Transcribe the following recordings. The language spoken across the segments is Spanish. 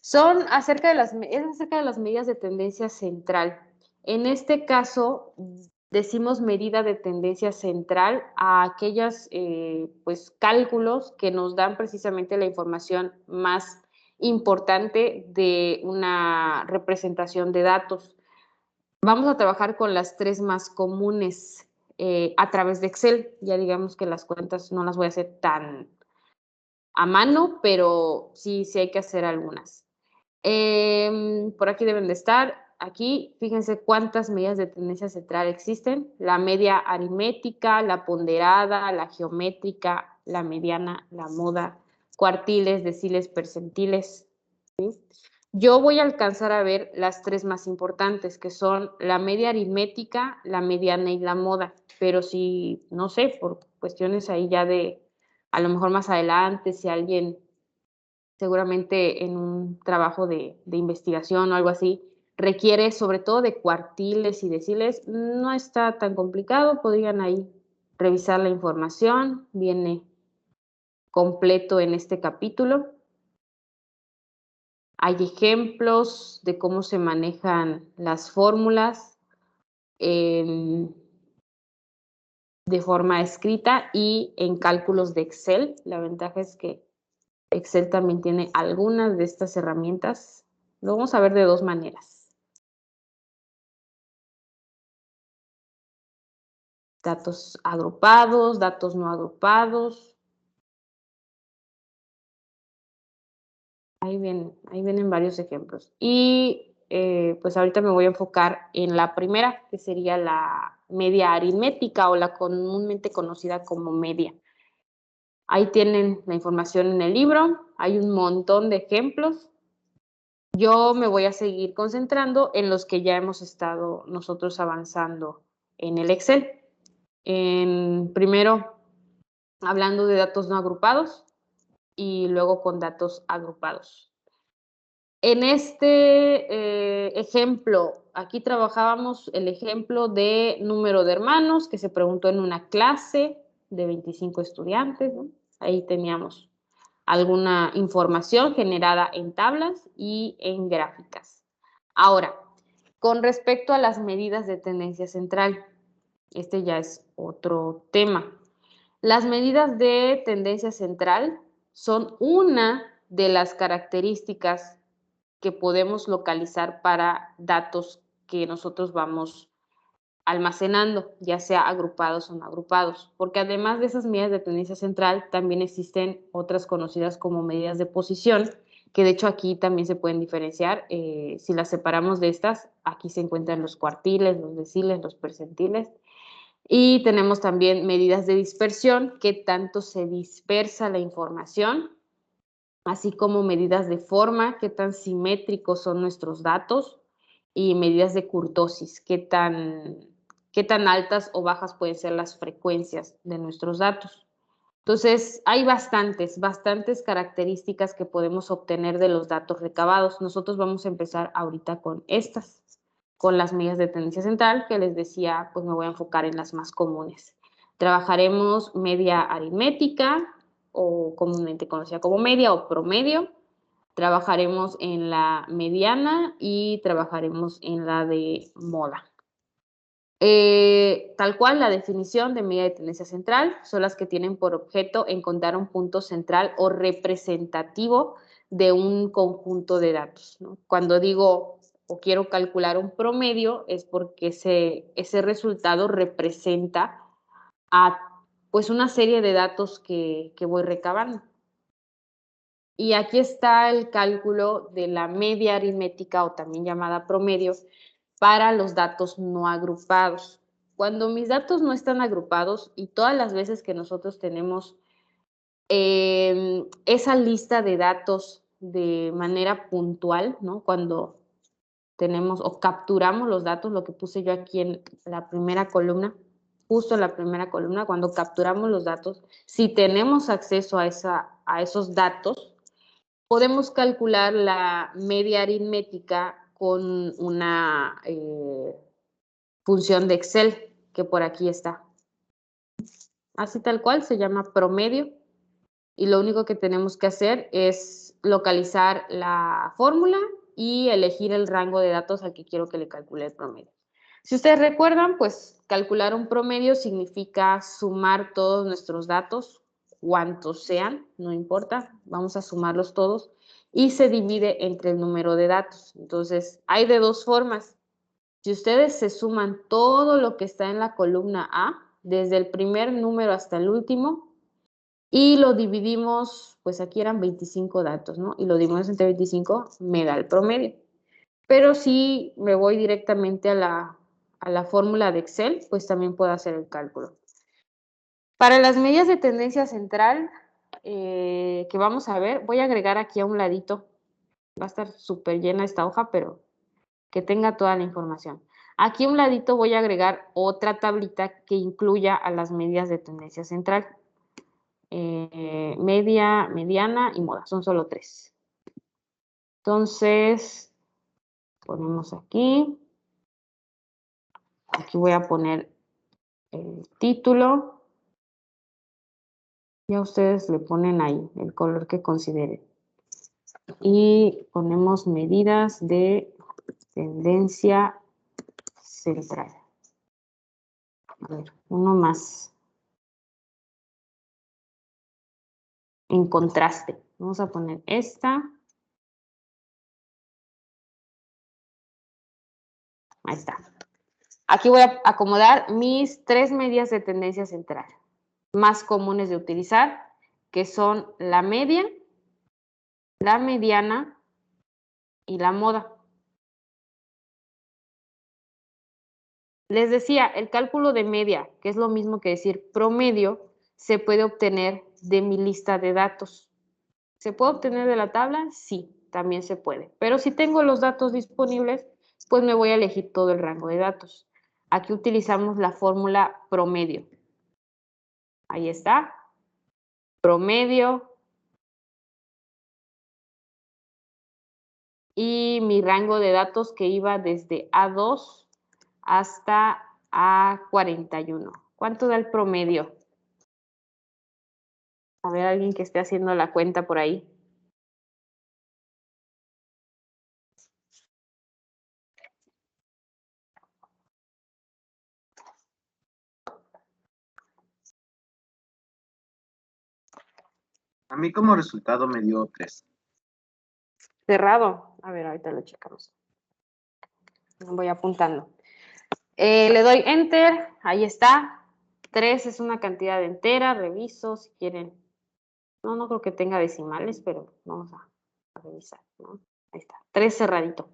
Es acerca de las medidas de tendencia central. En este caso, decimos medida de tendencia central a aquellas pues, cálculos que nos dan precisamente la información más importante de una representación de datos. Vamos a trabajar con las tres más comunes a través de Excel. Ya digamos que las cuentas no las voy a hacer tan a mano, pero sí hay que hacer algunas. Por aquí deben de estar. Aquí, fíjense cuántas medidas de tendencia central existen. La media aritmética, la ponderada, la geométrica, la mediana, la moda, cuartiles, deciles, percentiles. ¿Sí? Yo voy a alcanzar a ver las tres más importantes, que son la media aritmética, la mediana y la moda. Pero si, no sé, por cuestiones ahí ya de, a lo mejor más adelante, si alguien seguramente en un trabajo de investigación o algo así, requiere sobre todo de cuartiles y deciles, no está tan complicado, podrían ahí revisar la información, viene completo en este capítulo. Hay ejemplos de cómo se manejan las fórmulas de forma escrita y en cálculos de Excel. La ventaja es que Excel también tiene algunas de estas herramientas. Lo vamos a ver de dos maneras. Datos agrupados, datos no agrupados. Ahí vienen varios ejemplos. Y pues ahorita me voy a enfocar en la primera, que sería la media aritmética o la comúnmente conocida como media. Ahí tienen la información en el libro, hay un montón de ejemplos. Yo me voy a seguir concentrando en los que ya hemos estado nosotros avanzando en el Excel. Primero, hablando de datos no agrupados y luego con datos agrupados. En este ejemplo, aquí trabajábamos el ejemplo de número de hermanos que se preguntó en una clase de 25 estudiantes, ¿no? Ahí teníamos alguna información generada en tablas y en gráficas. Ahora, con respecto a las medidas de tendencia central, este ya es otro tema. Las medidas de tendencia central son una de las características que podemos localizar para datos que nosotros vamos almacenando, ya sea agrupados o no agrupados, porque además de esas medidas de tendencia central, también existen otras conocidas como medidas de posición, que de hecho aquí también se pueden diferenciar. Si las separamos de estas, aquí se encuentran los cuartiles, los deciles, los percentiles, y tenemos también medidas de dispersión, que tanto se dispersa la información, así como medidas de forma, qué tan simétricos son nuestros datos, y medidas de kurtosis, qué tan altas o bajas pueden ser las frecuencias de nuestros datos. Entonces, hay bastantes características que podemos obtener de los datos recabados. Nosotros vamos a empezar ahorita con estas, con las medidas de tendencia central, que les decía, pues me voy a enfocar en las más comunes. Trabajaremos media aritmética, o comúnmente conocida como media o promedio. Trabajaremos en la mediana y trabajaremos en la de moda. Tal cual, la definición de medida de tendencia central son las que tienen por objeto encontrar un punto central o representativo de un conjunto de datos, ¿no? Cuando digo o quiero calcular un promedio es porque ese resultado representa a pues una serie de datos que voy recabando. Y aquí está el cálculo de la media aritmética o también llamada promedio para los datos no agrupados. Cuando mis datos no están agrupados y todas las veces que nosotros tenemos esa lista de datos de manera puntual, ¿no? Cuando tenemos o capturamos los datos, lo que puse yo aquí en la primera columna, justo en la primera columna, cuando capturamos los datos, si tenemos acceso a esos datos, podemos calcular la media aritmética con una función de Excel, que por aquí está. Así tal cual, se llama promedio, y lo único que tenemos que hacer es localizar la fórmula y elegir el rango de datos al que quiero que le calcule el promedio. Si ustedes recuerdan, pues calcular un promedio significa sumar todos nuestros datos, cuantos sean, no importa, vamos a sumarlos todos, y se divide entre el número de datos. Entonces, hay de dos formas. Si ustedes se suman todo lo que está en la columna A, desde el primer número hasta el último, y lo dividimos, pues aquí eran 25 datos, ¿no? Y lo dividimos entre 25, me da el promedio. Pero si me voy directamente a la fórmula de Excel, pues también puedo hacer el cálculo. Para las medidas de tendencia central que vamos a ver, voy a agregar aquí a un ladito. Va a estar súper llena esta hoja, pero que tenga toda la información. Aquí a un ladito voy a agregar otra tablita que incluya a las medidas de tendencia central. Media, mediana y moda. Son solo 3. Entonces, ponemos aquí. Aquí voy a poner el título. Ya ustedes le ponen ahí el color que consideren. Y ponemos medidas de tendencia central. A ver, uno más. En contraste. Vamos a poner esta. Ahí está. Aquí voy a acomodar mis 3 medidas de tendencia central más comunes de utilizar, que son la media, la mediana y la moda. Les decía, el cálculo de media, que es lo mismo que decir promedio, se puede obtener de mi lista de datos. ¿Se puede obtener de la tabla? Sí, también se puede. Pero si tengo los datos disponibles, pues me voy a elegir todo el rango de datos. Aquí utilizamos la fórmula promedio. Ahí está. Promedio. Y mi rango de datos que iba desde A2 hasta A41. ¿Cuánto da el promedio? A ver, alguien que esté haciendo la cuenta por ahí. A mí como resultado me dio 3. Cerrado. A ver, ahorita lo checamos. Voy apuntando. Le doy Enter. Ahí está. 3 es una cantidad entera. Reviso si quieren. No creo que tenga decimales, pero vamos a revisar, ¿no? Ahí está. 3 cerradito.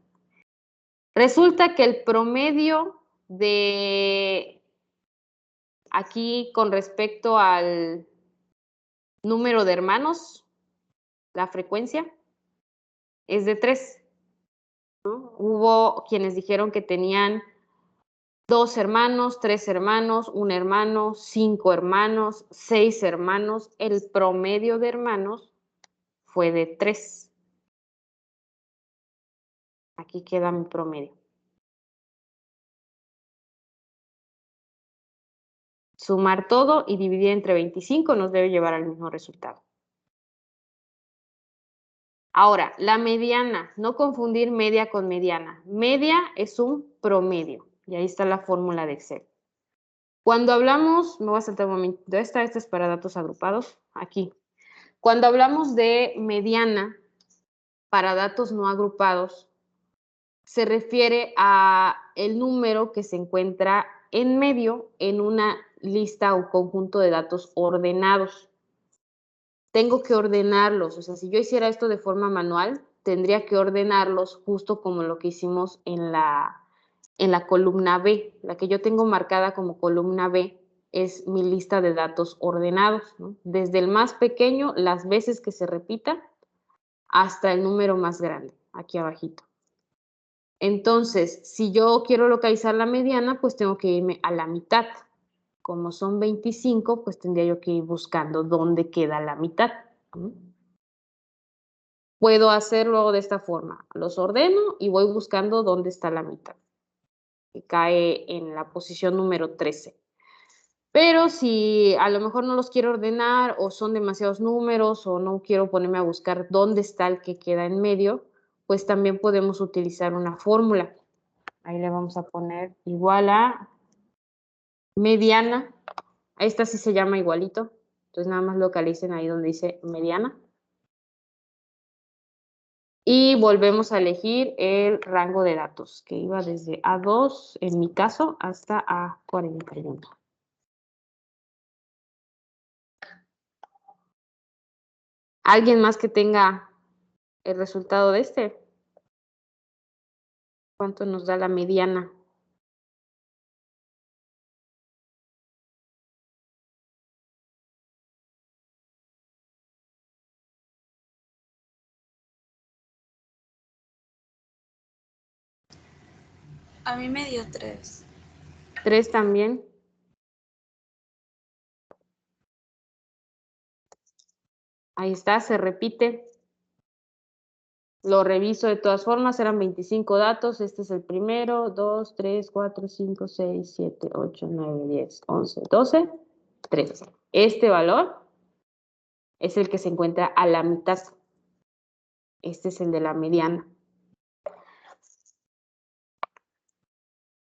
Resulta que el promedio de aquí con respecto al número de hermanos, la frecuencia, es de 3. ¿No? Hubo quienes dijeron que tenían 2 hermanos, 3 hermanos, 1 hermano, 5 hermanos, 6 hermanos. El promedio de hermanos fue de 3. Aquí queda mi promedio. Sumar todo y dividir entre 25 nos debe llevar al mismo resultado. Ahora, la mediana, no confundir media con mediana. Media es un promedio y ahí está la fórmula de Excel. Cuando hablamos, me voy a saltar un momento, esta es para datos agrupados, aquí. Cuando hablamos de mediana para datos no agrupados, se refiere a el número que se encuentra en medio en una lista o conjunto de datos ordenados. Tengo que ordenarlos, o sea, si yo hiciera esto de forma manual, tendría que ordenarlos justo como lo que hicimos en la columna B. La que yo tengo marcada como columna B es mi lista de datos ordenados, ¿no? Desde el más pequeño, las veces que se repita, hasta el número más grande, aquí abajito. Entonces, si yo quiero localizar la mediana, pues tengo que irme a la mitad. Como son 25, pues tendría yo que ir buscando dónde queda la mitad. Puedo hacerlo de esta forma. Los ordeno y voy buscando dónde está la mitad. Que cae en la posición número 13. Pero si a lo mejor no los quiero ordenar o son demasiados números o no quiero ponerme a buscar dónde está el que queda en medio, pues también podemos utilizar una fórmula. Ahí le vamos a poner igual a mediana. Esta sí se llama igualito. Entonces nada más localicen ahí donde dice mediana. Y volvemos a elegir el rango de datos, que iba desde A2, en mi caso, hasta A41. ¿Alguien más que tenga el resultado de este? ¿Cuánto nos da la mediana? A mí me dio 3. 3 también. Ahí está, se repite. Lo reviso de todas formas, eran 25 datos. Este es el primero, 2, 3, 4, 5, 6, 7, 8, 9, 10, 11, 12, 13. Este valor es el que se encuentra a la mitad. Este es el de la mediana.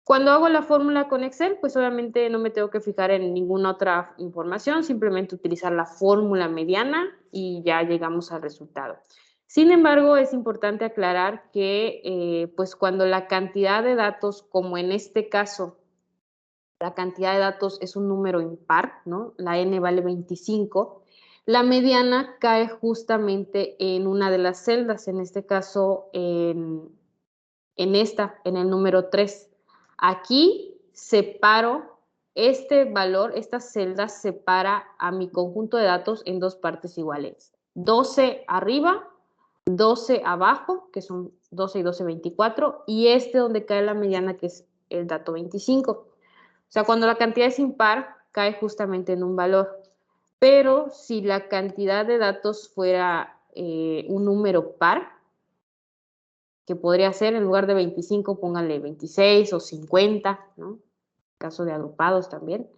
Cuando hago la fórmula con Excel, pues obviamente no me tengo que fijar en ninguna otra información, simplemente utilizar la fórmula mediana y ya llegamos al resultado. Sin embargo, es importante aclarar que pues cuando la cantidad de datos, como en este caso, la cantidad de datos es un número impar, ¿no? La n vale 25, la mediana cae justamente en una de las celdas, en este caso en el número 3. Aquí separo este valor, esta celda separa a mi conjunto de datos en dos partes iguales. 12 arriba, 12 abajo, que son 12 y 12, 24, y este donde cae la mediana, que es el dato 25. O sea, cuando la cantidad es impar, cae justamente en un valor. Pero si la cantidad de datos fuera un número par, que podría ser, en lugar de 25, pónganle 26 o 50, ¿no? Caso de agrupados también.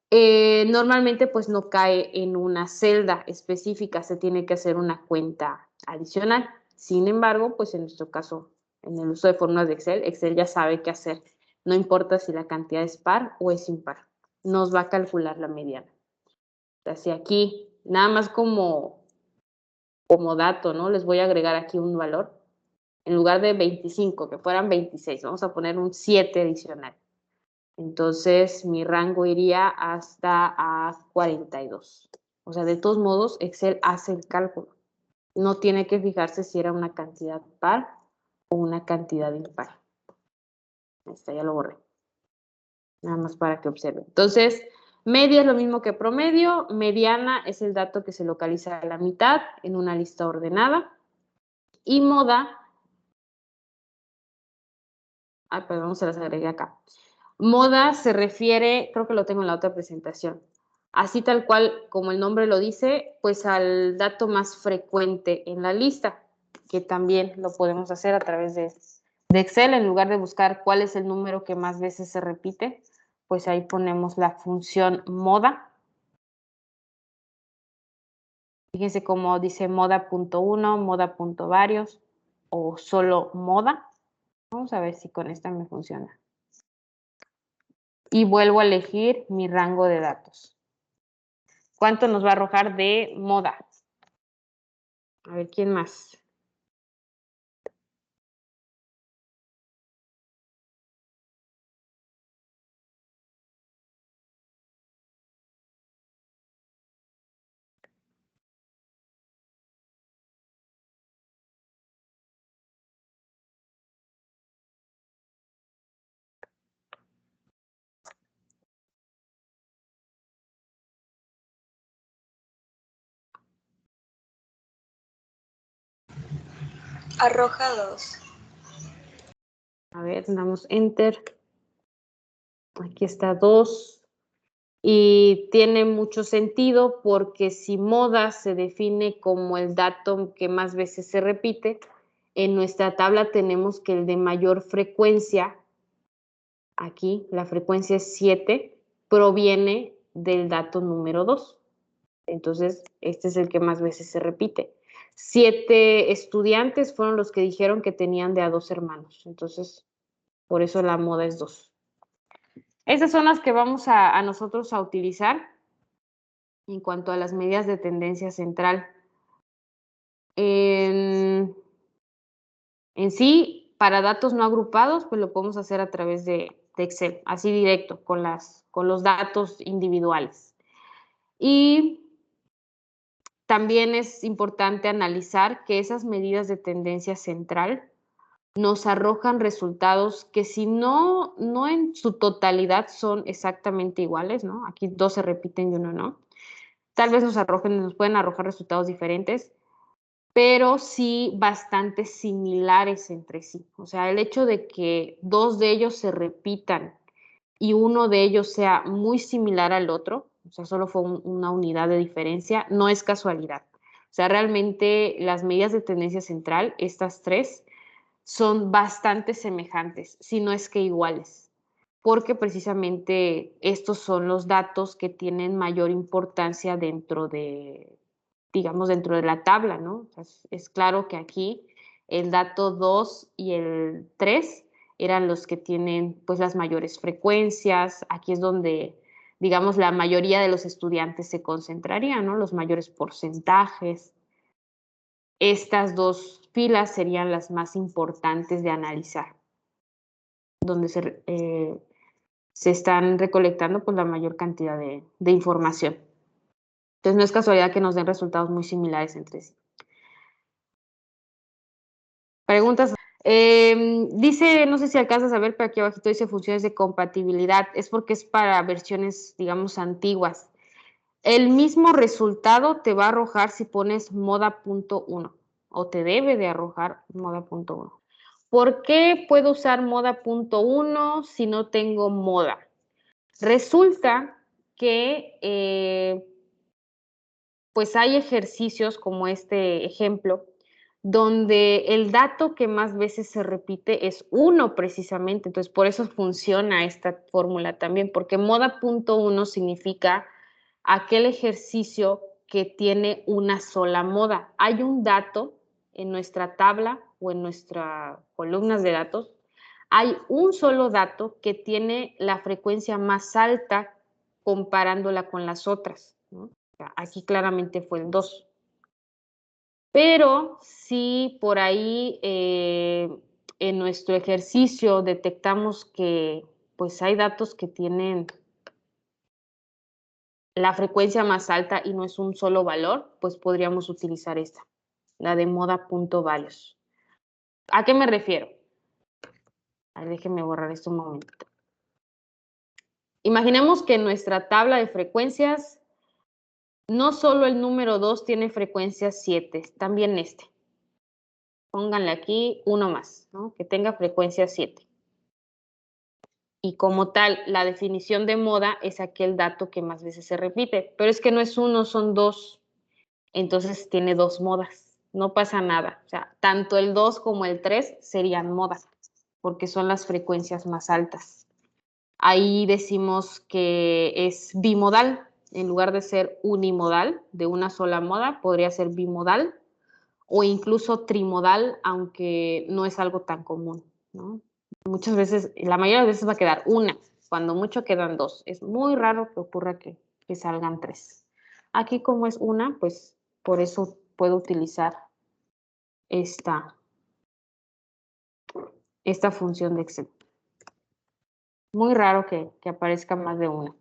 Normalmente pues no cae en una celda específica, se tiene que hacer una cuenta adicional. Sin embargo, pues en nuestro caso, en el uso de fórmulas de Excel, Excel ya sabe qué hacer. No importa si la cantidad es par o es impar, nos va a calcular la mediana. Así aquí, nada más como dato, ¿no? Les voy a agregar aquí un valor. En lugar de 25, que fueran 26, vamos a poner un 7 adicional. Entonces, mi rango iría hasta a 42. O sea, de todos modos, Excel hace el cálculo. No tiene que fijarse si era una cantidad par o una cantidad impar. Ahí está, ya lo borré. Nada más para que observen. Entonces, media es lo mismo que promedio. Mediana es el dato que se localiza a la mitad en una lista ordenada. Y moda, perdón, se las agregué acá. Moda se refiere, creo que lo tengo en la otra presentación, así tal cual como el nombre lo dice, pues al dato más frecuente en la lista, que también lo podemos hacer a través de Excel. En lugar de buscar cuál es el número que más veces se repite, pues ahí ponemos la función moda. Fíjense cómo dice moda.1, moda.varios o solo moda. Vamos a ver si con esta me funciona. Y vuelvo a elegir mi rango de datos. ¿Cuánto nos va a arrojar de moda? A ver, ¿quién más? Arroja 2. A ver, damos enter. Aquí está 2. Y tiene mucho sentido porque si moda se define como el dato que más veces se repite, en nuestra tabla tenemos que el de mayor frecuencia, aquí la frecuencia es 7, proviene del dato número 2. Entonces, este es el que más veces se repite. 7 estudiantes fueron los que dijeron que tenían de a 2 hermanos. Entonces, por eso la moda es 2. Estas son las que vamos a nosotros a utilizar en cuanto a las medidas de tendencia central. En sí, para datos no agrupados, pues lo podemos hacer a través de Excel, así directo, con los datos individuales. Y también es importante analizar que esas medidas de tendencia central nos arrojan resultados que si no en su totalidad son exactamente iguales, ¿no? Aquí 2 se repiten y 1 no. Tal vez nos pueden arrojar resultados diferentes, pero sí bastante similares entre sí. O sea, el hecho de que 2 de ellos se repitan y uno de ellos sea muy similar al otro, o sea, solo fue una unidad de diferencia, no es casualidad. O sea, realmente las medidas de tendencia central, estas 3, son bastante semejantes, si no es que iguales, porque precisamente estos son los datos que tienen mayor importancia dentro de, digamos, dentro de la tabla, ¿no? O sea, es claro que aquí el dato 2 y el 3 eran los que tienen pues las mayores frecuencias, aquí es donde, digamos, la mayoría de los estudiantes se concentrarían, ¿no? Los mayores porcentajes. Estas 2 filas serían las más importantes de analizar, donde se están recolectando pues, la mayor cantidad de información. Entonces no es casualidad que nos den resultados muy similares entre sí. Preguntas. Dice, no sé si alcanzas a ver, pero aquí abajito dice funciones de compatibilidad. Es porque es para versiones, digamos, antiguas. El mismo resultado te va a arrojar si pones moda.1 o te debe de arrojar moda.1. ¿Por qué puedo usar moda.1 si no tengo moda? Resulta que pues hay ejercicios como este ejemplo donde el dato que más veces se repite es 1 precisamente, entonces por eso funciona esta fórmula también, porque moda.1 significa aquel ejercicio que tiene una sola moda. Hay un dato en nuestra tabla o en nuestras columnas de datos, hay un solo dato que tiene la frecuencia más alta comparándola con las otras, ¿no? Aquí claramente fue el 2. Pero si por ahí en nuestro ejercicio detectamos que pues hay datos que tienen la frecuencia más alta y no es un solo valor, pues podríamos utilizar esta, la de moda.values. ¿A qué me refiero? A ver, déjenme borrar esto un momentito. Imaginemos que en nuestra tabla de frecuencias no solo el número 2 tiene frecuencia 7, también este. Pónganle aquí uno más, ¿no? Que tenga frecuencia 7. Y como tal, la definición de moda es aquel dato que más veces se repite. Pero es que no es 1, son 2. Entonces tiene 2 modas. No pasa nada. O sea, tanto el 2 como el 3 serían modas, porque son las frecuencias más altas. Ahí decimos que es bimodal. En lugar de ser unimodal, de una sola moda, podría ser bimodal o incluso trimodal, aunque no es algo tan común, ¿no? Muchas veces, la mayoría de veces va a quedar una, cuando mucho quedan 2. Es muy raro que ocurra que salgan 3. Aquí como es una, pues por eso puedo utilizar esta función de Excel. Muy raro que aparezca más de una.